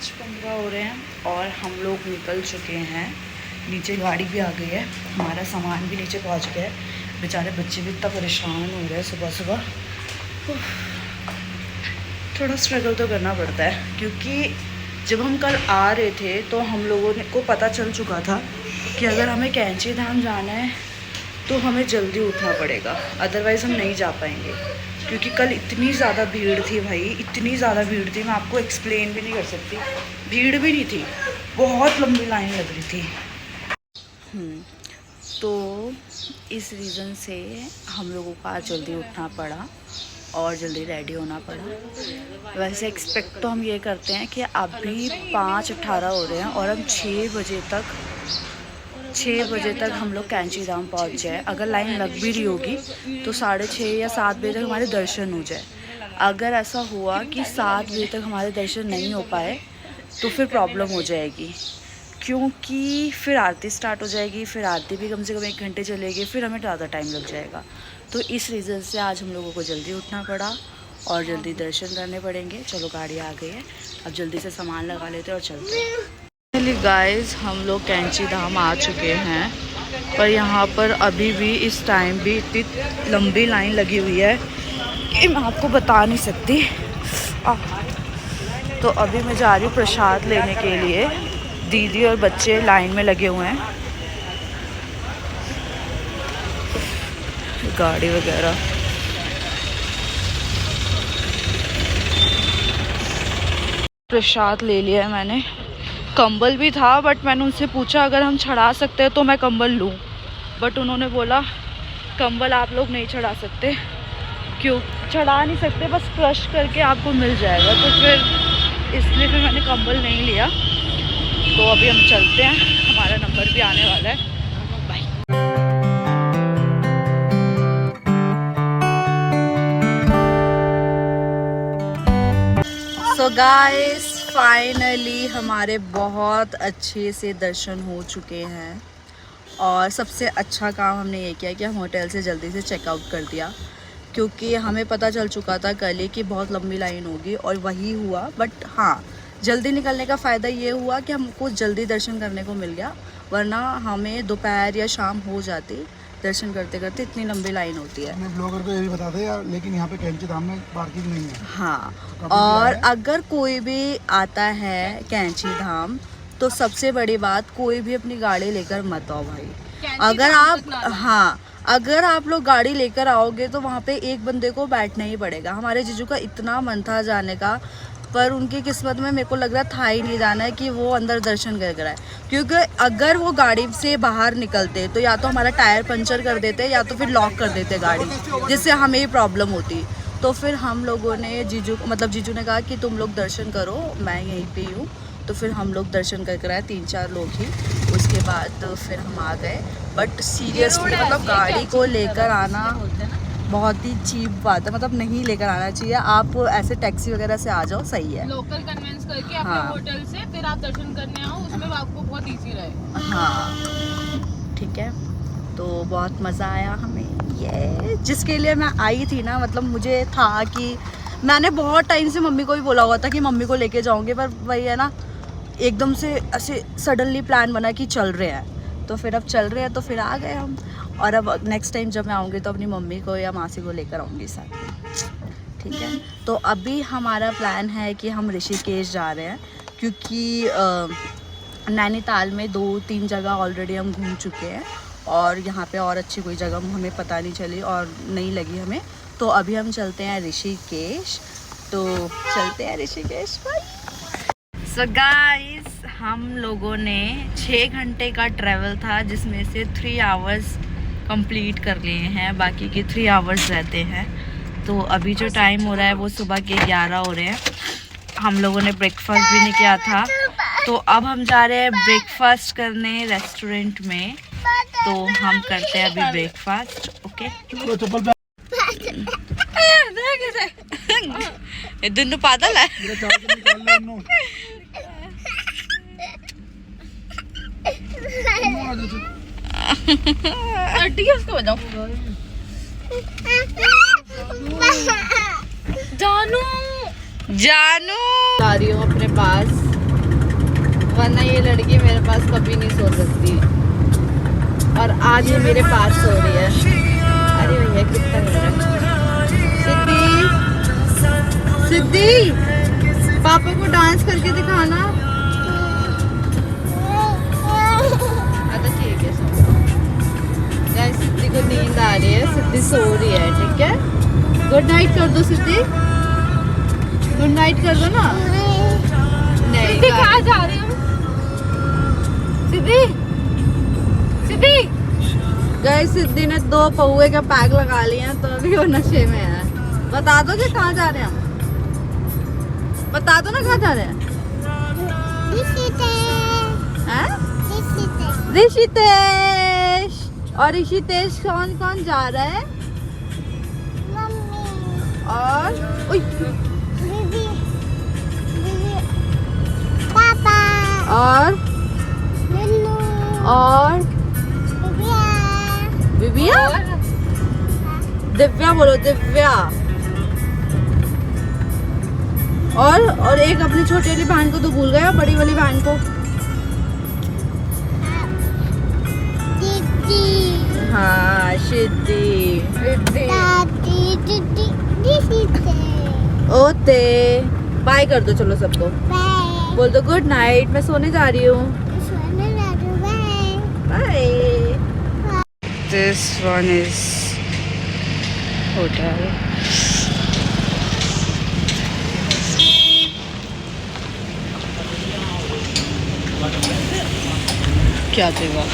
5:15 हो रहे हैं और हम लोग निकल चुके हैं। नीचे गाड़ी भी आ गई है, हमारा सामान भी नीचे पहुंच गया है। बेचारे बच्चे भी इतना परेशान हो रहे हैं सुबह सुबह। थोड़ा स्ट्रगल तो करना पड़ता है, क्योंकि जब हम कल आ रहे थे तो हम लोगों को पता चल चुका था कि अगर हमें कैंची धाम जाना है तो हमें जल्दी उठना पड़ेगा, अदरवाइज़ हम नहीं जा पाएंगे। क्योंकि कल इतनी ज़्यादा भीड़ थी भाई, इतनी ज़्यादा भीड़ थी, मैं आपको एक्सप्लेन भी नहीं कर सकती। भीड़ भी नहीं थी, बहुत लंबी लाइन लग रही थी। तो इस रीज़न से हम लोगों को आज जल्दी उठना पड़ा और जल्दी रेडी होना पड़ा। वैसे एक्सपेक्ट तो हम ये करते हैं कि अभी 5:18 हो रहे हैं और हम 6 बजे तक हम लोग कैंची धाम पहुँच जाए। अगर लाइन लग भी रही होगी तो 6:30 या 7 बजे तक हमारे दर्शन हो जाए। अगर ऐसा हुआ कि 7 बजे तक हमारे दर्शन नहीं हो पाए तो फिर प्रॉब्लम हो जाएगी, क्योंकि फिर आरती स्टार्ट हो जाएगी। फिर आरती भी कम से कम 1 घंटे चलेगी, फिर हमें ज़्यादा टाइम लग जाएगा। तो इस रीज़न से आज हम लोगों को जल्दी उठना पड़ा और जल्दी दर्शन करने पड़ेंगे। चलो गाड़ी आ गई है, अब जल्दी से सामान लगा लेते हैं और चलते हैं। गाइस, हम लोग कैंची धाम आ चुके हैं, पर यहाँ पर अभी भी इस टाइम भी इतनी लंबी लाइन लगी हुई है कि मैं आपको बता नहीं सकती। तो अभी मैं जा रही हूँ प्रसाद लेने के लिए। दीदी और बच्चे लाइन में लगे हुए हैं। गाड़ी वगैरह प्रसाद ले लिया है मैंने। कंबल भी था, बट मैंने उनसे पूछा अगर हम चढ़ा सकते हैं तो मैं कंबल लूँ, बट उन्होंने बोला कंबल आप लोग नहीं चढ़ा सकते। क्यों चढ़ा नहीं सकते? बस क्रश करके आपको मिल जाएगा। तो फिर इसलिए फिर मैंने कंबल नहीं लिया। तो अभी हम चलते हैं, हमारा नंबर भी आने वाला है। बाय। सो गाइस, फाइनली हमारे बहुत अच्छे से दर्शन हो चुके हैं। और सबसे अच्छा काम हमने ये किया कि हम होटल से जल्दी से चेकआउट कर दिया, क्योंकि हमें पता चल चुका था कल ही कि बहुत लंबी लाइन होगी और वही हुआ। बट हाँ, जल्दी निकलने का फ़ायदा ये हुआ कि हमको जल्दी दर्शन करने को मिल गया, वरना हमें दोपहर या शाम हो जाती दर्शन करते करते। इतनी लंबी लाइन होती है। मैं ब्लॉगर को ये भी बता दे यार, लेकिन यहाँ पे कैंची धाम में पार्किंग नहीं है। हाँ, और अगर कोई भी आता है कैंची धाम तो सबसे बड़ी बात, कोई भी अपनी गाड़ी लेकर मत आओ भाई। अगर आप लोग गाड़ी लेकर आओगे तो वहाँ पे एक बंदे को बैठना ही पड़ेगा। हमारे जीजू का इतना मन था जाने का, पर उनकी किस्मत में मेरे को लग रहा था ही नहीं जाना है कि वो अंदर दर्शन कर आए। क्योंकि अगर वो गाड़ी से बाहर निकलते तो या तो हमारा टायर पंचर कर देते या तो फिर लॉक कर देते गाड़ी, जिससे हमें ही प्रॉब्लम होती। तो फिर हम लोगों ने जीजू ने कहा कि तुम लोग दर्शन करो, मैं यहीं पे हूँ। तो फिर हम लोग दर्शन कर आए, 3-4 लोग ही। उसके बाद फिर हम आ गए। बट सीरियसली मतलब गाड़ी को लेकर आना बहुत ही चीप बात है, मतलब नहीं लेकर आना चाहिए। आप ऐसे टैक्सी वगैरह से आ जाओ, सही है। लोकल कन्वेंस करके अपने होटल से फिर आप दर्शन करने आओ, उसमें आपको बहुत इजी रहे। हाँ, ठीक है। तो बहुत मज़ा आया हमें, ये जिसके लिए मैं आई थी ना, मतलब मुझे था कि मैंने बहुत टाइम से मम्मी को भी बोला हुआ था कि मम्मी को लेके जाऊंगी, पर वही है ना, एकदम से ऐसे सडनली प्लान बना कि चल रहे हैं। तो फिर अब चल रहे हैं तो फिर आ गए हम। और अब नेक्स्ट टाइम जब मैं आऊँगी तो अपनी मम्मी को या मासी को लेकर आऊँगी साथ में, ठीक है। तो अभी हमारा प्लान है कि हम ऋषिकेश जा रहे हैं, क्योंकि नैनीताल में 2-3 जगह ऑलरेडी हम घूम चुके हैं और यहाँ पे और अच्छी कोई जगह हमें पता नहीं चली और नहीं लगी हमें। तो अभी हम चलते हैं ऋषिकेश। तो चलते हैं ऋषिकेश भाई। सो गाइस, हम लोगों ने 6 घंटे का ट्रैवल था, जिसमें से 3 आवर्स कंप्लीट कर लिए हैं, बाकी के 3 आवर्स रहते हैं। तो अभी जो टाइम हो रहा है वो सुबह के 11 हो रहे हैं। हम लोगों ने ब्रेकफास्ट भी नहीं किया था, तो अब हम जा रहे हैं ब्रेकफास्ट करने रेस्टोरेंट में। तो हम करते हैं अभी ब्रेकफास्ट। ओके, दोनों पागल है। उसको बजाओ। जानू जा रही हूँ अपने पास। वरना ये लड़की मेरे पास कभी नहीं सो सकती, और आज ये मेरे पास सो रही है। अरे भैया कितना मिल रहा है। सिद्धि, सिद्धि पापा को डांस करके दिखाना। अच्छा ठीक है, गाइस सिद्धि को नींद आ रही है, सिद्धि सो रही है, ठीक है। गुड नाइट कर दो सिद्धि, गुड नाइट कर दो ना। नहीं सिद्धि कहाँ जा रही हो? सिद्धि, सिद्धि गाइस सिद्धि ने 2 पौए का पैक लगा लिए हैं, तो अभी वो नशे में है। बता दो कि कहाँ जा रहे हैं हम, बता दो ना कहाँ जा रहे हैं। हैं? ऋषितेश। और ऋषितेश कौन कौन जा रहा है? और और दिव्या, दिव्या बोलो, दिव्या। और एक अपनी छोटी वाली बहन को तो भूल गया, बड़ी वाली बहन को। हाँ सिद्धि, ओते बाय कर दो, चलो सबको बोल दो गुड नाइट, मैं सोने जा रही हूँ। Bye. This one is hotel. क्या देगा?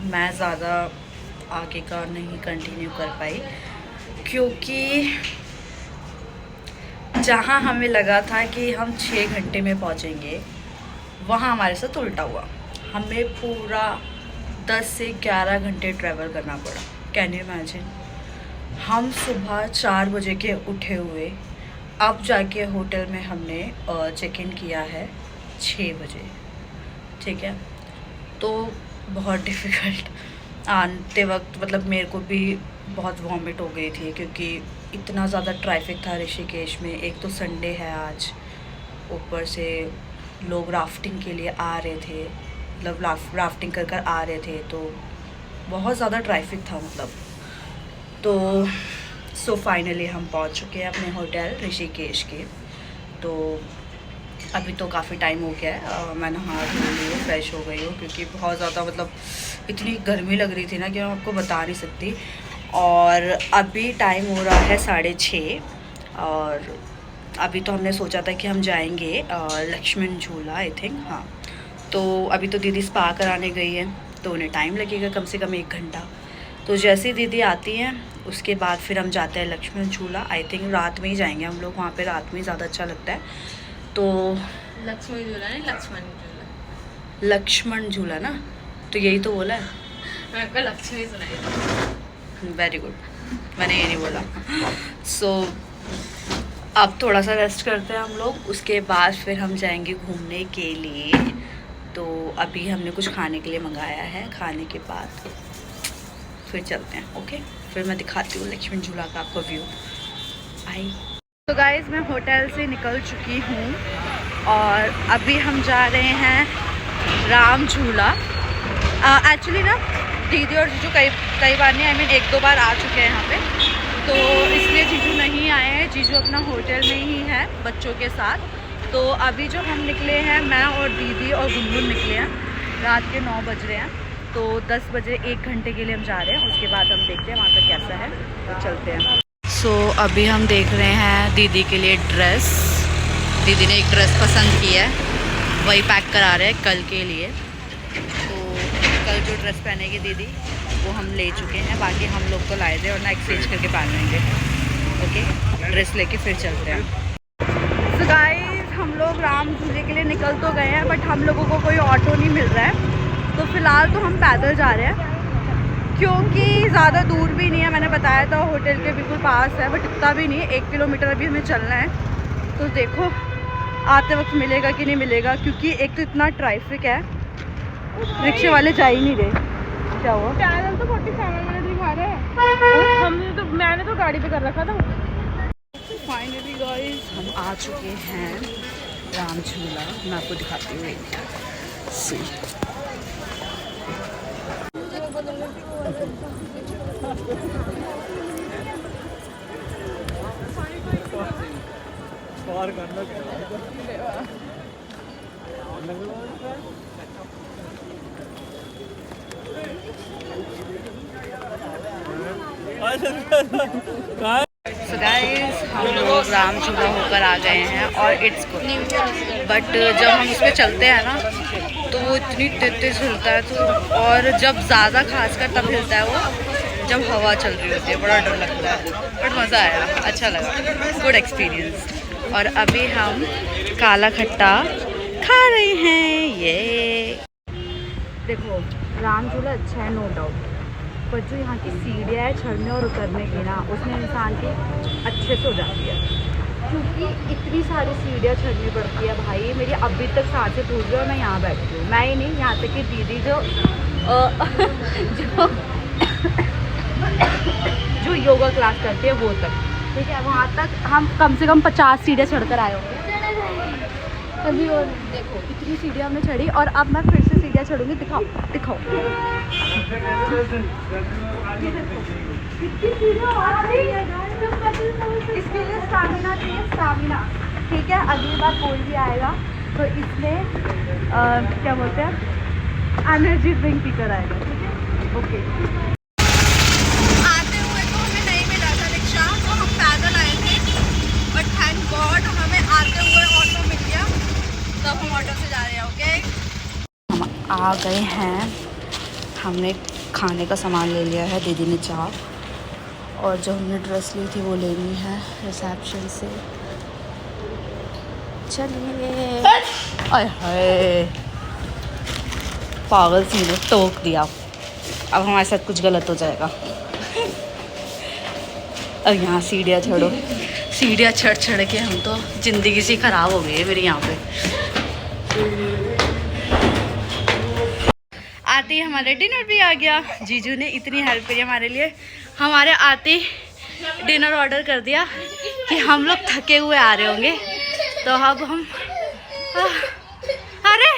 मैं ज़्यादा आगे का नहीं कंटिन्यू कर पाई, क्योंकि जहाँ हमें लगा था कि हम 6 घंटे में पहुँचेंगे, वहाँ हमारे साथ उल्टा हुआ। हमें पूरा 10 से 11 घंटे ट्रैवल करना पड़ा। Can you imagine? हम सुबह 4 बजे के उठे हुए, अब जाके होटल में हमने चेक इन किया है 6 बजे, ठीक है। तो बहुत डिफ़िकल्ट आते वक्त, मतलब मेरे को भी बहुत वॉमिट हो गई थी, क्योंकि इतना ज़्यादा ट्रैफिक था ऋषिकेश में। एक तो संडे है आज, ऊपर से लोग राफ्टिंग के लिए आ रहे थे, मतलब राफ्टिंग कर कर आ रहे थे, तो बहुत ज़्यादा ट्रैफिक था मतलब। तो सो फाइनली हम पहुंच चुके हैं अपने होटल ऋषिकेश के। तो अभी तो काफ़ी टाइम हो गया है, मैं नहा धो ली हूँ, फ्रेश हो गई हूँ, क्योंकि बहुत ज़्यादा मतलब इतनी गर्मी लग रही थी ना कि मैं आपको बता नहीं सकती। और अभी टाइम हो रहा है 6:30, और अभी तो हमने सोचा था कि हम जाएंगे लक्ष्मण झूला, आई थिंक, हाँ। तो अभी तो दीदी स्पा कराने गई है, तो उन्हें टाइम लगेगा कम से कम 1 घंटा। तो जैसे ही दीदी आती हैं उसके बाद फिर हम जाते हैं लक्ष्मण झूला। आई थिंक रात में ही जाएंगे हम लोग, वहाँ पे रात में ही ज़्यादा अच्छा लगता है। तो लक्ष्मण झूला नहीं, लक्ष्मण झूला, लक्ष्मण झूला ना, तो यही तो बोला है। मैं आपका लक्ष्मी सुनाई। वेरी गुड, मैंने ये नहीं बोला। सो अब थोड़ा सा रेस्ट करते हैं हम लोग, उसके बाद फिर हम जाएंगे घूमने के लिए। तो अभी हमने कुछ खाने के लिए मंगाया है, खाने के बाद फिर चलते हैं। ओके, फिर मैं दिखाती हूँ लक्ष्मण झूला का आपको व्यू। बाय। तो गाइज़ मैं होटल से निकल चुकी हूँ और अभी हम जा रहे हैं राम झूला। एक्चुअली ना दीदी और जीजू कई बार नहीं, आई मीन 1-2 बार आ चुके हैं यहाँ पे, तो इसलिए जीजू नहीं आए हैं। जीजू अपना होटल में ही है बच्चों के साथ। तो अभी जो हम निकले हैं, मैं और दीदी और गुनगुन निकले हैं, रात के 9 बज रहे हैं। तो 10 बजे 1 घंटे के लिए हम जा रहे हैं, उसके बाद हम देखते हैं वहाँ का कैसा है, तो चलते हैं। सो अभी हम देख रहे हैं दीदी के लिए ड्रेस। दीदी ने एक ड्रेस पसंद की है, वही पैक करा रहे हैं कल के लिए। तो कल जो ड्रेस पहनेगी दीदी वो हम ले चुके हैं, बाकी हम लोग तो लाए थे और ना एक्सचेंज करके पहनेंगे। ओके, ड्रेस लेके फिर चलते हैं। So guys, हम लोग राम झूले के लिए निकल तो गए हैं, बट हम लोगों को कोई ऑटो नहीं मिल रहा है। तो फ़िलहाल तो हम पैदल जा रहे हैं, क्योंकि ज़्यादा दूर भी नहीं है। मैंने बताया था होटल के बिल्कुल पास है, बट इतना भी नहीं है, 1 किलोमीटर अभी हमें चलना है। तो देखो आते वक्त मिलेगा कि नहीं मिलेगा, क्योंकि एक तो इतना ट्रैफिक है, रिक्शे वाले जा ही नहीं रहे। क्या हुआ? पैदल तो 47 मिनट दिखा रहे हैं। मैंने तो गाड़ी पे कर रखा था। फाइनली गाइस हम आ चुके हैं राम झूला। मैं आपको दिखाती हूँ सी। So guys, हम लोग राम झूला होकर आ गए हैं और इट्स गुड, बट जब हम उस पर चलते हैं ना तो वो इतनी तेज हिलता है, तो और जब ज़्यादा खासकर तब हिलता है वो जब हवा चल रही होती है। बड़ा डर लगता है, बट मज़ा आया, अच्छा लगा, गुड एक्सपीरियंस। और अभी हम काला खट्टा खा रहे हैं। ये देखो राम झूला अच्छा है नो डाउट, पर जो यहाँ की सीढ़ियाँ है चढ़ने और उतरने की ना, उसमें इंसान की अच्छे से हो जाती है, क्योंकि इतनी सारी सीढ़ियाँ चढ़नी पड़ती है भाई। मेरी अभी तक सांसें टूट गई और मैं यहाँ बैठी हूँ। मैं ही नहीं, यहाँ तक कि दीदी जो योगा क्लास करती है वो तक, ठीक है, वहाँ तक हम कम से कम 50 सीढ़ियाँ चढ़कर आए होंगे अभी। और देखो इतनी सीढ़ियाँ हमने चढ़ी, और अब मैं फिर से सीढ़ियाँ चढ़ूँगी। दिखाओ दिखाओ इसके लिए स्टामिना चाहिए, स्टामिना, ठीक है। अगली बार कोई भी आएगा तो इसमें क्या बोलते हैं, एनर्जी ड्रिंक पीकर आएगा, ठीक है, ओके। आते हुए तो हमें नहीं मिला था रिक्शा, तो हम पैदल आए थे, बट थैंक गॉड हमें आते हुए ऑटो मिल गया, तो अब हम ऑटो से जा रहे हैं, ओके। हम आ गए हैं, हमने खाने का सामान ले लिया है, दीदी ने चाय, और जो हमने ड्रेस ली थी वो लेनी है रिसेप्शन से। चलिए, अरे हाय पागल सी ने टोक दिया, अब हमारे साथ कुछ गलत हो जाएगा। अब यहाँ सीढ़ियाँ चढ़ो, सीढ़ियाँ चढ़ चढ़ के हम तो ज़िंदगी से ख़राब हो गई है मेरी यहाँ पे। आते ही हमारा डिनर भी आ गया, जीजू ने इतनी हेल्प करी हमारे लिए। हमारे आते डिनर ऑर्डर कर दिया कि हम लोग थके हुए आ रहे होंगे, तो अब हम अरे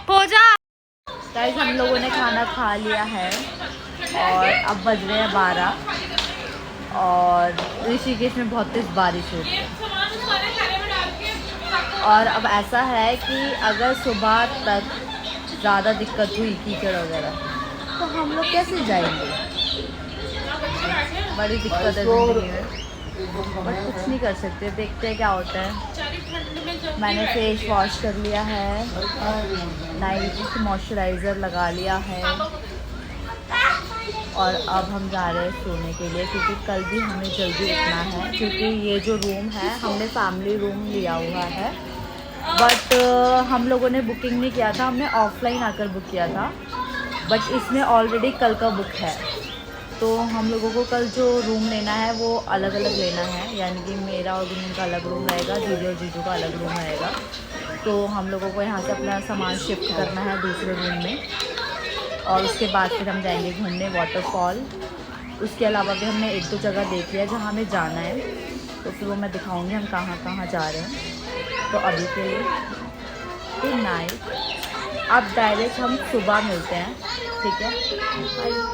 हो जा। गाइस हम लोगों ने खाना खा लिया है और अब बज रहे हैं 12, और ऋषिकेश में बहुत तेज बारिश हो रही है। और अब ऐसा है कि अगर सुबह तक ज़्यादा दिक्कत हुई कीचड़ वगैरह, तो हम लोग कैसे जाएंगे, बड़ी दिक्कत है ज़िंदगी में, बट कुछ नहीं कर सकते, देखते हैं क्या होता है। मैंने फेस वॉश कर लिया है, नाइट मॉइस्चराइज़र लगा लिया है, और अब हम जा रहे हैं सोने के लिए, क्योंकि कल भी हमें जल्दी उठना है। क्योंकि ये जो रूम है हमने फैमिली रूम लिया हुआ है, बट हम लोगों ने बुकिंग नहीं किया था, हमने ऑफलाइन आकर बुक किया था, बट इसमें ऑलरेडी कल का बुक है। तो हम लोगों को कल जो रूम लेना है वो अलग अलग लेना है, यानी कि मेरा और गुनगुन का अलग रूम रहेगा, दीदी और जीजू का अलग रूम रहेगा। तो हम लोगों को यहाँ से अपना सामान शिफ्ट करना है दूसरे रूम में, और उसके बाद फिर हम जाएंगे घूमने वाटरफॉल। उसके अलावा भी हमने 1-2 जगह देख लिया जहाँ हमें जाना है, तो फिर वो मैं दिखाऊंगी हम कहाँ कहाँ जा रहे हैं। तो अभी के लिए गुड नाइट, अब डायरेक्ट हम सुबह मिलते हैं, ठीक है, बाय।